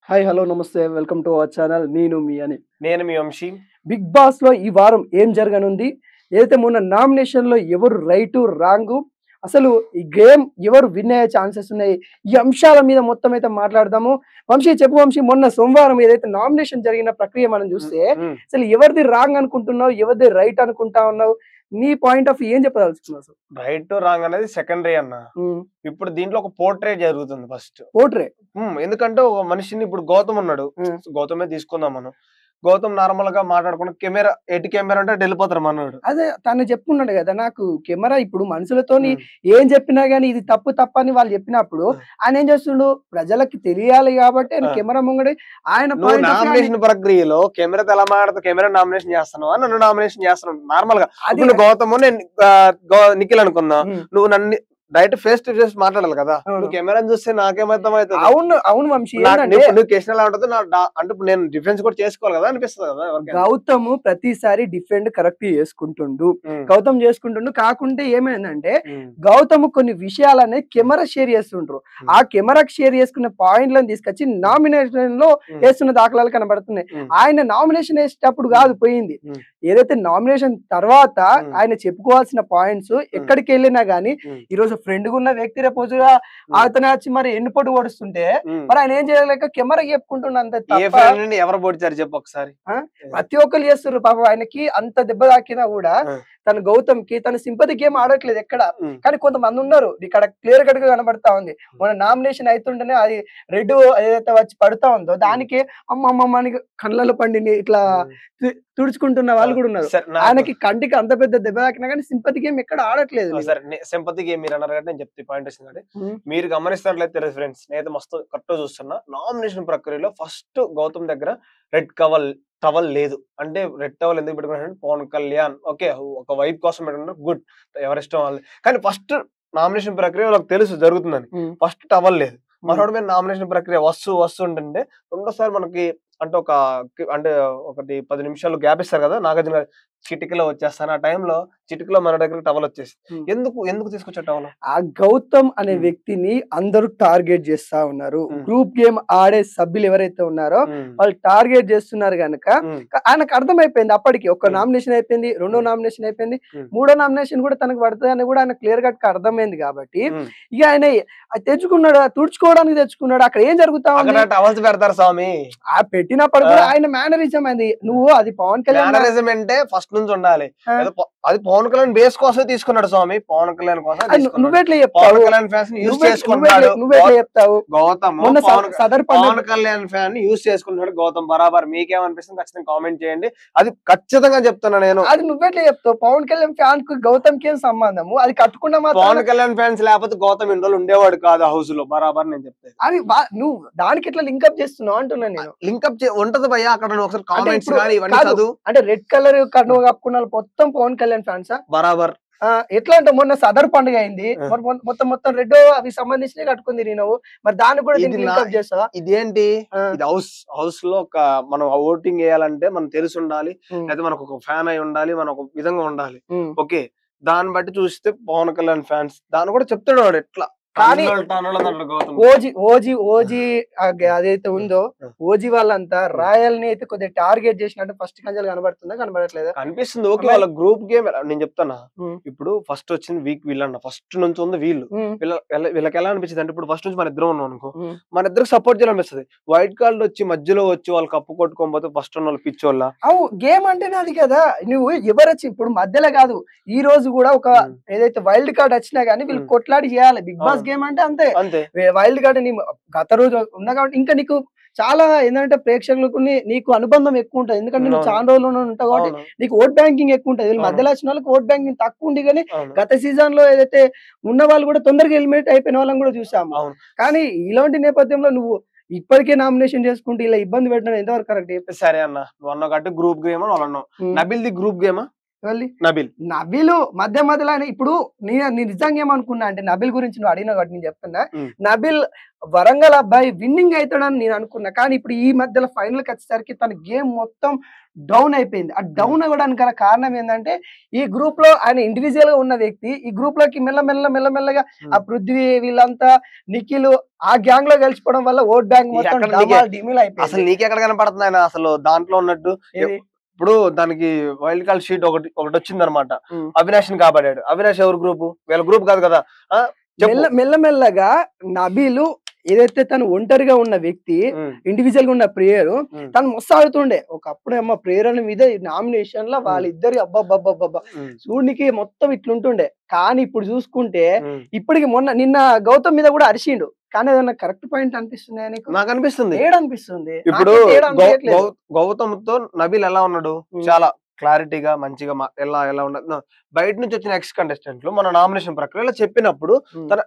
Hi hello నమస్తే welcome to our channel నేను మీ అని నేను మీ వంశీ. బిగ్ బాస్ లో ఈ వారం ఏం జరగనుంది ఏదైతే మొన్న నామినేషన్ లో ఎవరు రైటు రాంగు అసలు ఈ గేమ్ ఎవరు విన్ అయ్యే ఛాన్సెస్ ఉన్నాయి ఈ అంశాల మీద మొత్తం అయితే మాట్లాడదాము. వంశీ చెప్పు వంశీ, మొన్న సోమవారం ఏదైతే నామినేషన్ జరిగిన ప్రక్రియ మనం చూస్తే అసలు ఎవరిది రాంగ్ అనుకుంటున్నావు, ఎవరిది రైట్ అనుకుంటా ఉన్నావు, నీ పాయింట్ ఆఫ్ ఏం చెప్పదలుచుకున్నావు? అసలు రైట్ రాంగ్ అనేది సెకండరీ అన్న. ఇప్పుడు దీంట్లో ఒక పోర్ట్రేట్ జరుగుతుంది ఫస్ట్. పోట్రే ఎందుకంటే ఒక మనిషిని ఇప్పుడు గౌతమ్ ఉన్నాడు, గౌతమే తీసుకుందాం మనం. గౌతమ్ నార్మల్ గా మాట్లాడుకున్న కెమెరా ఎటు కెమెరా అంటే వెళ్ళిపోతారు మనోడు. అదే తను చెప్పుకున్నాడు కదా, నాకు కెమెరా ఇప్పుడు మనుషులతోని ఏం చెప్పినా గానీ ఇది తప్పు తప్పు అని వాళ్ళు చెప్పినప్పుడు ఆయన ఏం చేస్తుండు, ప్రజలకి తెలియాలి కాబట్టి ఆయన కెమెరా ముంగడి ఆయన నామినేషన్ ప్రక్రియలో కెమెరా ఎలా మాట్లాడుతూ కెమెరా నామినేషన్ చేస్తాను నన్ను నామినేషన్ చేస్తున్నాను నార్మల్ గా. అది గౌతమ్ నేను నిఖిల్ అనుకున్నా, నువ్వు నన్ను డైరెక్ట్ ఫేస్ టు ఫేస్ మాట్లాడాలి కదా. నువ్వు కెమెరా చూస్తే నాకేమర్థం అవుతుంది? అవును అవును వంశీ, నువ్వు క్వశ్చన్ ఎలా ఉంటుంది అంటే ఇప్పుడు నేను డిఫెన్స్ కూడా చేసుకోవాలి కదా అనిపిస్తుంది కదా. గౌతమ్ ప్రతిసారి డిఫెండ్ కరెక్ట్ చేసుకుంటుండు, గౌతమ్ చేసుకుంటుండు. కాకుంటే ఏమైందంటే గౌతమ్ కొన్ని విషయాలనే కెమెరా షేర్ చేస్తుండ్రు, ఆ కెమెరా షేర్ చేసుకున్న పాయింట్లను తీసుకొచ్చి నామినేషన్ లో వేస్తున్న దాఖలాలు కనబడుతున్నాయి. ఆయన నామినేషన్ వేసేటప్పుడు కాదు పోయింది, ఏదైతే నామినేషన్ తర్వాత ఆయన చెప్పుకోవాల్సిన పాయింట్స్ ఎక్కడికి వెళ్ళినా గానీ ఈ రోజు ఫ్రెండ్ గా ఉన్న వ్యక్తి రేపు అతను వచ్చి మరి ఎన్నుపోటు ఓడుస్తుంటే మరి ఆయన ఏం చేయలేక కెమెరా చెప్పుకుంటున్నా. అంత ఎవరు పొడిచారు చెప్పు ఒకసారి. ప్రతి ఒక్కరు చేస్తారు పాపం, ఆయనకి అంత దెబ్బ తాకినా కూడా తన గౌతమ్ కి తన సింపతి గేమ్ ఆడట్లేదు ఎక్కడ. కానీ కొంతమంది ఉన్నారు, ఇక్కడ క్లియర్ కట్ గా కనబడతా ఉంది. మన నామినేషన్ అవుతుంటేనే అది రెడ్ ఏదైతే వచ్చి పడుతా ఉందో దానికి అమ్మమ్మ కళ్ళలో పండిని ఇట్లా తుడుచుకుంటున్న వాళ్ళు కూడా ఉన్నారు. ఆయనకి కంటికి అంత పెద్ద దెబ్బ తాకినా కానీ సింపతి గేమ్ ఎక్కడ ఆడట్లేదు. సింపతి గేమ్ మీరు అన్నారు కాబట్టి నేను చెప్తే పాయింట్ వచ్చిందంటే, మీరు గమనిస్తున్నట్లయితే ఫ్రెండ్స్ నేనైతే మస్తు కరెక్ట్ చూస్తున్నా. నామినేషన్ ప్రక్రియలో ఫస్ట్ గౌతమ్ దగ్గర రెడ్ టవల్ లేదు. అంటే రెడ్ టవల్ ఎందుకు పెట్టుకున్నాడు, పవన్ కళ్యాణ్ ఓకే ఒక వైప్ కోసం పెట్టుకున్నారు, గుడ్, ఎవరిష్టం వాళ్ళు. కానీ ఫస్ట్ నామినేషన్ ప్రక్రియ వాళ్ళకి తెలుసు జరుగుతుందని, ఫస్ట్ టవల్ లేదు. మనోడి మీద నామినేషన్ ప్రక్రియ వస్తుంటే రెండోసారి మనకి అంటే ఒకటి 10 నిమిషాలు గ్యాప్ ఇస్తారు కదా, నాగార్జున చిటికలో వచ్చేస్తాను. ఆ టైంలో చిటికలో మన దగ్గర టవల్ వచ్చేసి ఎందుకు తీసుకొచ్చా టవల్? ఆ గౌతమ్ అనే వ్యక్తిని అందరూ టార్గెట్ చేస్తా ఉన్నారు. గ్రూప్ గేమ్ ఆడే సభ్యులు ఎవరైతే ఉన్నారో వాళ్ళు టార్గెట్ చేస్తున్నారు కనుక ఆయనకు అర్థమైపోయింది. అప్పటికి ఒక నామినేషన్ అయిపోయింది, రెండో నామినేషన్ అయిపోయింది, మూడో నామినేషన్ కూడా తనకు పడుతుంది అని కూడా ఆయన క్లియర్ కట్ అర్థమైంది. కాబట్టి ఇక ఆయన తెచ్చుకున్నాడు, తుడుచుకోవడానికి తెచ్చుకున్నాడు. అక్కడ ఏం జరుగుతా ఉంది, టవల్స్ పెడతారు స్వామి. ఆ పెట్టినప్పుడు కూడా ఆయన మేనరిజం అది. నువ్వు అది పవన్ కళ్యాణ్ అంటే ఫస్ట్ నుంచి ఉండాలి, అది పవన్ కళ్యాణ్ బేస్ కోసం తీసుకున్నాడు స్వామి. పవన్ కళ్యాణ్ కోసం నువ్వెట్లా పవన్ కళ్యాణ్ ఫ్యాన్స్ యూజ్ చేసుకున్నాడు. నువ్వెట్లా చెప్తావు? గౌతమ్ పవన్ కళ్యాణ్ ఫ్యాన్ యూజ్ చేసుకున్నాడు గౌతమ్ బరాబర్. మీకేమనిపిస్తుంది ఖచ్చితంగా కామెంట్ చేయండి. అది ఖచ్చితంగా చెప్తున్నా నేను. అది నువ్వెట్లా చెప్తావు? పవన్ కళ్యాణ్ ఫ్యాన్ కు గౌతమ్ కి ఏం సంబంధము? అది కట్టుకున్నా పవన్ కళ్యాణ్ ఫ్యాన్స్ లేకపోతే గౌతమ్ ఇన్ని రోజులు ఉండేవాడు కాదు హౌస్ లో బరాబర్. నేను చెప్తాను అది నువ్వు దానికి ఎట్లా లింకప్ చేస్తున్నావు అంటున్నా నేను. లింకప్ ఉంటది భయ్యా, అక్కడ ఒకసారి కామెంట్స్ కానీ ఇవన్నీ చదువు. అంటే రెడ్ కలర్ కన్ను కప్పుకున్న మొత్తం పవన్ కళ్యాణ్ ఫ్యాన్సా బరాబర్? ఎట్లా అంటే మొన్న సదర్ పండుగ అయింది, మొత్తం రెడ్ అవి సంబంధించి కట్టుకుంది నేను, మరి దాన్ని కూడా లింకప్ చేస్తావా? ఇదేంటి, ఇది హౌస్ లో ఒక మనం ఓటింగ్ వేయాలంటే మనం తెలిసి ఉండాలి, లేదా మనకు ఒక ఫ్యాన్ అయి ఉండాలి, మనం ఒక విధంగా ఉండాలి. ఓకే, దాన్ని బట్టి చూస్తే పవన్ కళ్యాణ్ ఫ్యాన్స్ దాన్ని కూడా చెప్తాడు వాడు ఎట్లా. కానీ ఓజీ అదైతే ఉందో ఓజీ వాళ్ళంతా రాయల్ ని అయితే కొద్దిగా టార్గెట్ చేసినట్టు ఫస్ట్ కంచెలు కనబడుతుందా కనబడట్లేదా? కనిపిస్తుంది. ఓకే, వాళ్ళ గ్రూప్ గేమ్ నేను చెప్తానా, ఇప్పుడు ఫస్ట్ వచ్చింది వీక్ వీళ్ళన్న, ఫస్ట్ నుంచి ఉంది వీళ్ళు. వీళ్ళకి ఎలా అనిపించింది అంటే, ఇప్పుడు ఫస్ట్ నుంచి మన ఇద్దరం ఉన్నాం అనుకో, మన ఇద్దరికి సపోర్ట్ చేయాలనిపిస్తుంది. వైట్ కార్డ్ వచ్చి మధ్యలో వచ్చి వాళ్ళు కప్పు కొట్టుకోకపోతే ఫస్ట్ ఉన్న వాళ్ళు పిచ్చోళ్ళ. అవు గేమ్ అంటేనే అది కదా. నువ్వు ఎవరొచ్చి ఇప్పుడు మధ్యలో కాదు, ఈ రోజు కూడా ఒక ఏదైతే వైల్డ్ కార్డ్ వచ్చినా గానీ వీళ్ళు కొట్లాడి చేయాలి. బిగ్ బాస్ గేమ్ అంటే అంతే. వైల్డ్ కార్డ్ గత రోజు ఉన్నా కాబట్టి ఇంకా నీకు చాలా ఏంటంటే ప్రేక్షకులకు నీకు అనుబంధం ఎక్కువ ఉంటుంది. ఎందుకంటే నువ్వు చాలా రోజులు ఉంటావు కాబట్టి నీకు ఓట్ బ్యాంకింగ్ ఎక్కువ ఉంటుంది. మధ్యలో వచ్చిన వాళ్ళకి ఓట్ బ్యాంకింగ్ తక్కువ ఉంది. కానీ గత సీజన్ లో ఏదైతే ఉన్న వాళ్ళు కూడా తొందరగా ఎలిమినేట్ అయిపోయిన వాళ్ళని కూడా చూసాము. కానీ ఇలాంటి నేపథ్యంలో నువ్వు ఇప్పటికే నామినేషన్ చేసుకుంటే ఇలా ఇబ్బంది పెట్టడం ఎంతవరకు కరెక్ట్? సరే అన్న, నువ్వు అన్నట్టు గ్రూప్ గేమ్ అని వాళ్ళు అన్నావు. నబిల్ ది గ్రూప్ గేమా? నబిల్ నబిల్ మధ్య మధ్యలో ఇప్పుడు నేను నిజంగా ఏమనుకున్నా అంటే నబిల్ గురించి నువ్వు అడిగిన కాబట్టి నేను చెప్తున్నా. నబిల్ వరంగల్ అబ్బాయి విన్నింగ్ అవుతాడని నేను అనుకున్నా. కానీ ఇప్పుడు ఈ మధ్యలో ఫైనల్ కి వచ్చేసరికి తన గేమ్ మొత్తం డౌన్ అయిపోయింది. ఆ డౌన్ అవ్వడానికి గల కారణం ఏంటంటే ఈ గ్రూప్ లో ఆయన ఇండివిజువల్ గా ఉన్న వ్యక్తి ఈ గ్రూప్ లోకి మెల్లమెల్లగా ఆ పృథ్వీ వీళ్ళంతా నిఖిల్ ఆ గ్యాంగ్ లో గెలిచిపోవడం వల్ల ఓట్ బ్యాంక్ మొత్తం డిమిల్ అయిపోయింది. అసలు నీకెక్కడ కనపడుతుంది ఆయన అసలు దాంట్లో ఉన్నట్టు? ఇప్పుడు దానికి వైల్డ్ కార్డ్ షీట్ ఒకటి వచ్చింది అనమాట. అవినాష్ ని కాపాడాడు. అవినాష్ ఎవరు గ్రూప్? వీళ్ళ గ్రూప్ కాదు కదా. మెల్లమెల్లగా నబీలు ఏదైతే తను ఒంటరిగా ఉన్న వ్యక్తి ఇండివిజువల్ గా ఉన్న ప్లేయర్ తను మస్తు ఆడుతుండే. ఒకప్పుడు ఏమో ప్రేయర్ మీద నామినేషన్ లో వాళ్ళిద్దరి అబ్బాబ్బా చూడనికి మొత్తం ఇట్లుంటుండే. కానీ ఇప్పుడు చూసుకుంటే ఇప్పటికి నిన్న గౌతమ్ మీద కూడా అరిచిండు. కానీ ఏదన్నా కరెక్ట్ పాయింట్ అనిపిస్తుంది నాకు అనిపిస్తుంది. ఏడనిపిస్తుంది ఇప్పుడు గౌతమ్ తో నబీల్ ఎలా ఉన్నాడు? చాలా క్లారిటీగా మంచిగా ఎలా ఉన్నది. బయట నుంచి వచ్చిన ఎక్స్ కంటెస్టెంట్లు మన నామినేషన్ ప్రక్రియలో చెప్పినప్పుడు తన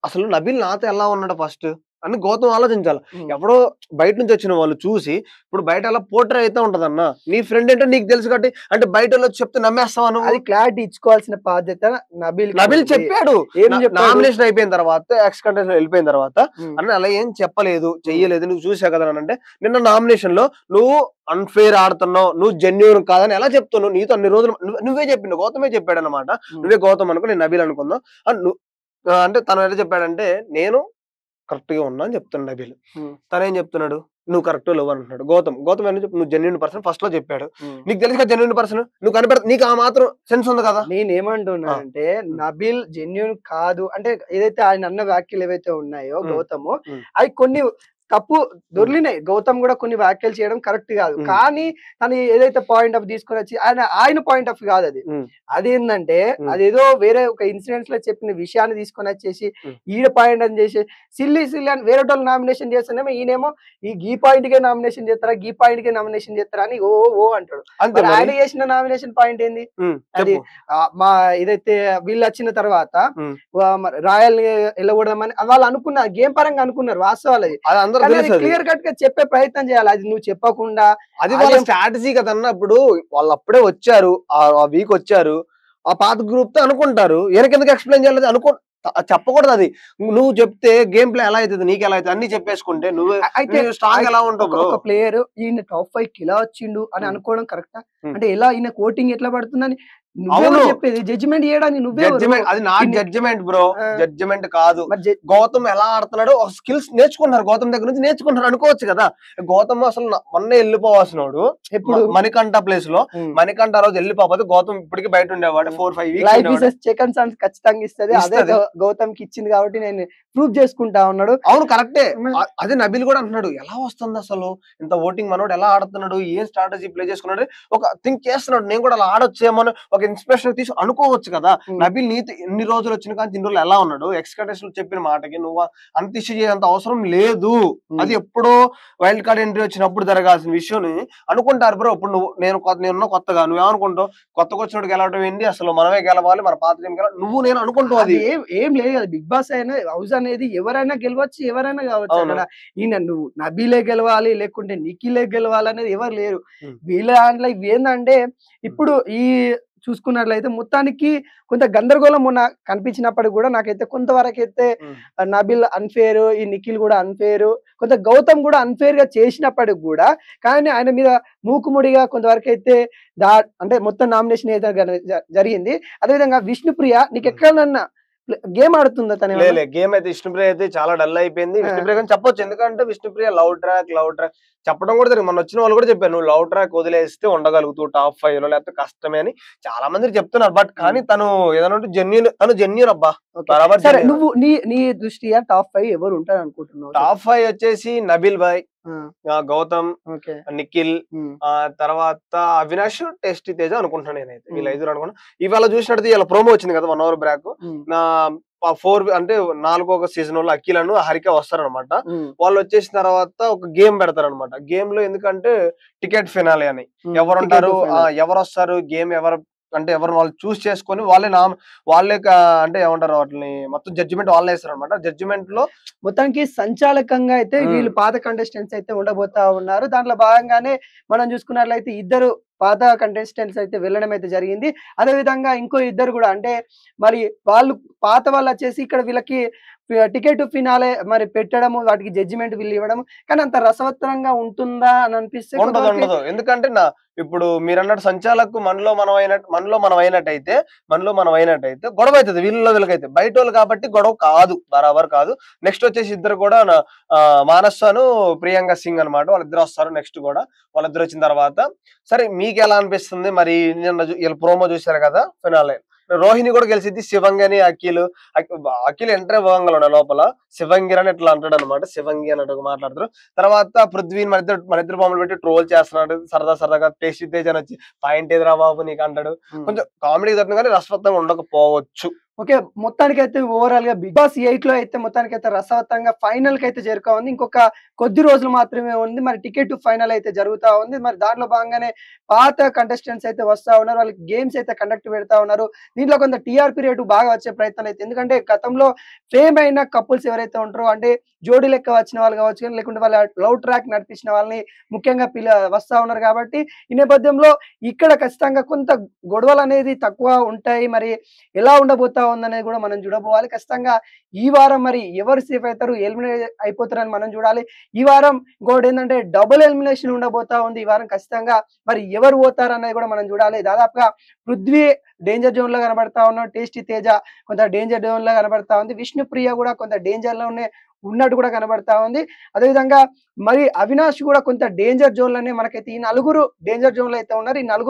అసలు నబీల్ నాతో ఎలా ఉన్నాడు ఫస్ట్ అని గౌతమ్ ఆలోచించాలి. ఎవడో బయట నుంచి వచ్చిన వాళ్ళు చూసి ఇప్పుడు బయట ఎలా పోర్ట్రే అయితే ఉంటదన్న. నీ ఫ్రెండ్ ఏంటో నీకు తెలుసు కాబట్టి అంటే బయట వాళ్ళు చెప్తే నమ్మేస్తావు. అది క్లారిటీ ఇచ్చుకోవాల్సిన బాధ్యత నబీల్ చెప్పాడు. నామినేషన్ అయిపోయిన తర్వాత ఎక్స్ కంటెస్టెంట్ వెళ్ళిపోయిన తర్వాత అని అలా ఏం చెప్పలేదు, చెయ్యలేదు. నువ్వు చూసావు కదా అని అంటే నిన్న నామినేషన్ లో నువ్వు అన్ఫేర్ ఆడుతున్నావు, నువ్వు జెన్యూన్ కాదని ఎలా చెప్తున్నావు? నీతో అన్ని రోజులు నువ్వే చెప్పిండు, గౌతమే చెప్పాడు అనమాట. నువ్వే గౌతమ్ అనుకో, నేను నబీల్ అనుకుందాం. అంటే తను ఎలా చెప్పాడంటే నేను కరెక్ట్ గా ఉన్నా అని చెప్తున్నాడు నబీల్. తనేం చెప్తున్నాడు? నువ్వు కరెక్ట్ లేవు అంటున్నాడు. గౌతమ్ ఏం చెప్పి నువ్వు జెన్యూన్ పర్సన్ ఫస్ట్ లో చెప్పాడు. నీకు తెలుసు కదా జెన్యూన్ పర్సన్, నువ్వు కనపడ నీకు ఆ మాత్రం సెన్స్ ఉంది కదా. నేనేమంటున్నా అంటే నబీల్ జెన్యూన్ కాదు అంటే ఏదైతే ఆయన అన్న వ్యాఖ్యలు ఏవైతే ఉన్నాయో గౌతమ్ అవి కొన్ని తప్పు దొర్లినాయి. గౌతమ్ కూడా కొన్ని వ్యాఖ్యలు చేయడం కరెక్ట్ కాదు. కానీ తను ఏదైతే పాయింట్ ఆఫ్ తీసుకొని వచ్చి ఆయన పాయింట్ ఆఫ్ కాదు అది. అదేంటంటే అదేదో వేరే ఒక ఇన్సిడెంట్స్ లో చెప్పిన విషయాన్ని తీసుకొని వచ్చేసి ఈడ పాయింట్ అని చేసి సిల్లీ అని వేరే వాళ్ళు నామినేషన్ చేస్తానేమో ఈయనేమో ఈ పాయింట్ కే నామినేషన్ చేస్తారా, ఈ పాయింట్ కే నామినేషన్ చేస్తారా అని ఓ అంటాడు. ఆయన చేసిన నామినేషన్ పాయింట్ ఏంది? అది మా ఏదైతే వీళ్ళు వచ్చిన తర్వాత రాయల్ వెళ్ళకూడదని వాళ్ళు అనుకున్నారు, గేమ్ పరంగా అనుకున్నారు. వాస్తవాలు క్లియర్ కట్ గా చెప్పే ప్రయత్నం చేయాలి. అది నువ్వు చెప్పకుండా అది వాళ్ళ స్ట్రాటజీ కదన్నా. ఇప్పుడు వాళ్ళు అప్పుడే వచ్చారు, ఆ వీక్ వచ్చారు, ఆ పాత గ్రూప్ తో అనుకుంటారు. వెనకెందుకు ఎక్స్ప్లెయిన్ చేయలేదు చెప్పకూడదు. అది నువ్వు చెప్తే గేమ్ ప్లే ఎలా అవుతుంది, నీకు ఎలా అవుతుంది అన్ని చెప్పేసుకుంటే నువ్వు స్ట్రాంగ్ ఎలా ఉంటావు. ఒక ప్లేయర్ ఈయన టాప్ 5 కి ఇలా వచ్చిండు అని అనుకోవడం కరెక్టా? అంటే ఎలా ఈయన కోటింగ్ ఎట్లా పడుతుందని చెప్పేది జడ్జిమెంట్ చేయడానికి నువ్వే. అది నా జడ్జిమెంట్ బ్రో, జడ్జిమెంట్ కాదు. గౌతమ్ ఎలా ఆడుతున్నాడు స్కిల్స్ నేర్చుకున్నారు, గౌతమ్ దగ్గర నుంచి నేర్చుకున్నారు అనుకోవచ్చు కదా. గౌతమ్ అసలు మొన్న వెళ్ళిపోవాల్సినోడు ఇప్పుడు మణికంఠ ప్లేస్ లో, మణికంఠ రోజు వెళ్ళిపోతే గౌతమ్ ఇప్పటికి బయట ఉండేవాడు. 4-5 వీక్స్ సెకండ్ ఛాన్స్ ఖచ్చితంగా ఇస్తుంది. అదే గౌతమ్ కి ఇచ్చింది కాబట్టి నేను ప్రూవ్ చేసుకుంటా ఉన్నాడు. అవును కరెక్టే. అదే నబీల్ కూడా అంటున్నాడు ఎలా వస్తుంది అసలు ఇంత ఓటింగ్ మనోడు ఎలా ఆడుతున్నాడు, ఏం స్ట్రాటజీ ప్లే చేసుకున్నాడు ఒక థింక్ చేస్తున్నాడు. నేను కూడా అలా ఆడొచ్చేమో ఒక ఇన్స్పిరేషన్ తీసి అనుకోవచ్చు కదా. నబీల్ నీతో ఎన్ని రోజులు వచ్చిన కానీ ఇన్ని రోజులు ఎలా ఉన్నాడు? ఎక్స్‌పెక్టేషన్ చెప్పిన మాటకి నువ్వు అంత ఇష్యూ చేసేంత అవసరం లేదు. అది ఎప్పుడో వైల్డ్ కార్డ్ ఎంట్రీ వచ్చినప్పుడు జరగాల్సిన విషయం అనుకుంటారు బ్రో. ఇప్పుడు నేనున్న కొత్తగా నువ్వేమనుకుంటావు? కొత్తగా వచ్చినట్టు గెలవడం ఏంటి, అసలు మనమే గెలవాలి, మన పాత టీం గెలవాలి నువ్వు నేను అనుకుంటావు. అది ఏం లేదు కదా. బిగ్ బాస్ అయినా హౌస్ అనేది ఎవరైనా గెలవచ్చు, ఎవరైనా కావచ్చు. అక్కడ ఈయన నువ్వు నబీలే గెలవాలి లేకుంటే నిఖిలే గెలవాలి అనేది ఎవరు లేరు. వీళ్ళ దాంట్లో ఇవి ఏంటంటే ఇప్పుడు ఈ చూసుకున్నట్లయితే మొత్తానికి కొంత గందరగోళం కనిపించినప్పటికీ కూడా నాకైతే కొంతవరకు అయితే నబీల్ అన్ఫేర్, ఈ నిఖిల్ కూడా అన్ఫేర్, కొంత గౌతమ్ కూడా అన్ఫేర్ గా చేసినప్పటికి కూడా కానీ ఆయన మీద మూకుముడిగా కొంతవరకు అయితే అంటే మొత్తం నామినేషన్ అయితే జరిగింది. అదేవిధంగా విష్ణుప్రియ నీకు ఎక్కడన్నా గేమ్ ఆడుతుందా? తన గేమ్ అయితే విష్ణుప్రియ అయితే చాలా డల్ అయిపోయింది. విష్ణుప్రియ కానీ చెప్పొచ్చు, ఎందుకంటే విష్ణుప్రియ లవ్ ట్రాక్ చెప్పడం కూడా జరిగింది. మన వచ్చిన వాళ్ళు కూడా చెప్పారు నువ్వు లవ్ ట్రాక్ వదిలేస్తే ఉండగలుగుతావు టాప్ 5 లో, లేకపోతే కష్టమే అని చాలా మంది చెప్తున్నారు. బట్ కానీ తను ఏదైనా జెన్యూన్ అబ్బా. నువ్వు నీ దృష్ట్యా టాప్ 5 ఎవరు ఉంటారు అనుకుంటున్నావు? టాప్ 5 వచ్చేసి నబీల్ భాయ్, గౌతమ్, నిఖిల్, తర్వాత అవినాష్, టెస్టీ తేజ అనుకుంటున్నాను నేనైతే. వీళ్ళు 5 అనుకున్నా. ఇవాళ చూసినట్టు ఇలా ప్రోమో వచ్చింది కదా 1 hour బ్యాక్. 4 అంటే 4వ సీజన్ లో అఖిల్ అను హరిక వస్తారనమాట. వాళ్ళు వచ్చేసిన తర్వాత ఒక గేమ్ పెడతారనమాట. గేమ్ లో ఎందుకంటే టికెట్ ఫినాలే అని ఎవరుంటారు, ఎవరు వస్తారు, గేమ్ ఎవరు అంటే ఎవరు వాళ్ళు చూస్ చేసుకొని వాళ్ళే అంటే ఏమంటారు వాటిని మొత్తం జడ్జిమెంట్ వాళ్ళే వేస్తారు అనమాట. జడ్జిమెంట్ లో మొత్తానికి సంచాలకంగా అయితే వీళ్ళు పాత కంటెస్టెంట్స్ అయితే ఉండబోతా ఉన్నారు. దాంట్లో భాగంగానే మనం చూసుకున్నట్లయితే ఇద్దరు పాత కంటెస్టెంట్స్ అయితే వెళ్ళడం అయితే జరిగింది. అదే విధంగా ఇంకో ఇద్దరు కూడా అంటే మరి వాళ్ళు పాత వాళ్ళు వచ్చేసి ఇక్కడ వీళ్ళకి టికెట్ ఫినాలే మరి పెట్టడము, వాటికి జడ్జిమెంట్ వీళ్ళు ఇవ్వడం. కానీ అంత రసవత్తరంగా ఉంటుందా అని అనిపిస్తే ఉండదు కొంతవరకి ఉండదు. ఎందుకంటే ఇప్పుడు మీరన్నట్టు సంచాలకు మనలో మనం అయినట్టయితే గొడవ అవుతుంది వీళ్ళలో వీళ్ళకైతే. బయటోళ్ళు కాబట్టి గొడవ కాదు, బరాబర్ కాదు. నెక్స్ట్ వచ్చేసి ఇద్దరు కూడా మానస్సాను ప్రియాంక సింగ్ అన్నమాట. వాళ్ళిద్దరు వస్తారు నెక్స్ట్ కూడా. వాళ్ళిద్దరు వచ్చిన తర్వాత సరే మీకు ఎలా అనిపిస్తుంది మరి? నిన్న వీళ్ళ ప్రోమో చూశారు కదా ఫినాలే, రోహిణి కూడా గెలిచింది. శివంగి అని అఖిల్ ఎంట్రీ పోగంగల లోపల శివంగి అని ఇట్లా అంటాడు అనమాట. శివంగి అన్నట్టు మాట్లాడతారు. తర్వాత పృథ్వీని మన ఇద్దరు బొమ్మలు పెట్టి ట్రోల్ చేస్తున్నాడు సరదాగా. టేస్టీ తేజ్ అని వచ్చి పాయింట్ ఎదురా బాబు నీకు అంటాడు. కొంచెం కామెడీ తప్ప కానీ రసవత్తంగా ఉండకపోవచ్చు. ఓకే. మొత్తానికైతే ఓవరాల్ గా బిగ్ బాస్ 8 లో అయితే మొత్తానికైతే రసవత్తంగా ఫైనల్ కి అయితే చేరుకోనుంది. ఇంకొక కొద్ది రోజులు మాత్రమే ఉంది. మరి టికెట్ టు ఫైనల్ అయితే జరుగుతా ఉంది. మరి దాంట్లో భాగంగానే పాత కంటెస్టెంట్స్ అయితే వస్తా ఉన్నారు. వాళ్ళకి గేమ్స్ అయితే కండక్ట్ పెడతా ఉన్నారు. దీంట్లో కొంత టీఆర్పీ రేటు బాగా వచ్చే ప్రయత్నాలు అయితే, ఎందుకంటే గతంలో ఫేమ్ అయిన కపుల్స్ ఎవరైతే ఉంటారో అంటే జోడీ లెక్క వచ్చిన వాళ్ళు కావచ్చు, కానీ లేకుంటే వాళ్ళ లవ్ ట్రాక్ నడిపించిన వాళ్ళని ముఖ్యంగా వస్తా ఉన్నారు. కాబట్టి ఈ నేపథ్యంలో ఇక్కడ ఖచ్చితంగా కొంత గొడవలు అనేది తక్కువ ఉంటాయి. మరి ఎలా ఉండబోతా ఉందనేది కూడా మనం చూడబోవాలి. ఖచ్చితంగా ఈ వారం మరి ఎవరు సేఫ్ అవుతారు, ఎలిమినేట్ అయిపోతారని మనం చూడాలి. ఈ వారం ఇంకోటి ఏంటంటే డబుల్ ఎలిమినేషన్ ఉండబోతా ఉంది. ఈ వారం ఖచ్చితంగా మరి ఎవరు పోతారు అనేది కూడా మనం చూడాలి. దాదాపుగా పృథ్వీ డేంజర్ జోన్ లో కనబడతా ఉన్నాడు. టేస్టీ తేజ కొంత డేంజర్ జోన్ లో కనబడతా ఉంది. విష్ణుప్రియ కూడా కొంత డేంజర్ లోనే ఉన్నట్టు కూడా కనబడతా ఉంది. అదేవిధంగా మరి అవినాష్ కూడా కొంత డేంజర్ జోన్ లోనే మనకైతే ఈ నలుగురు డేంజర్ జోన్ లో అయితే ఉన్నారు. ఈ నలుగురు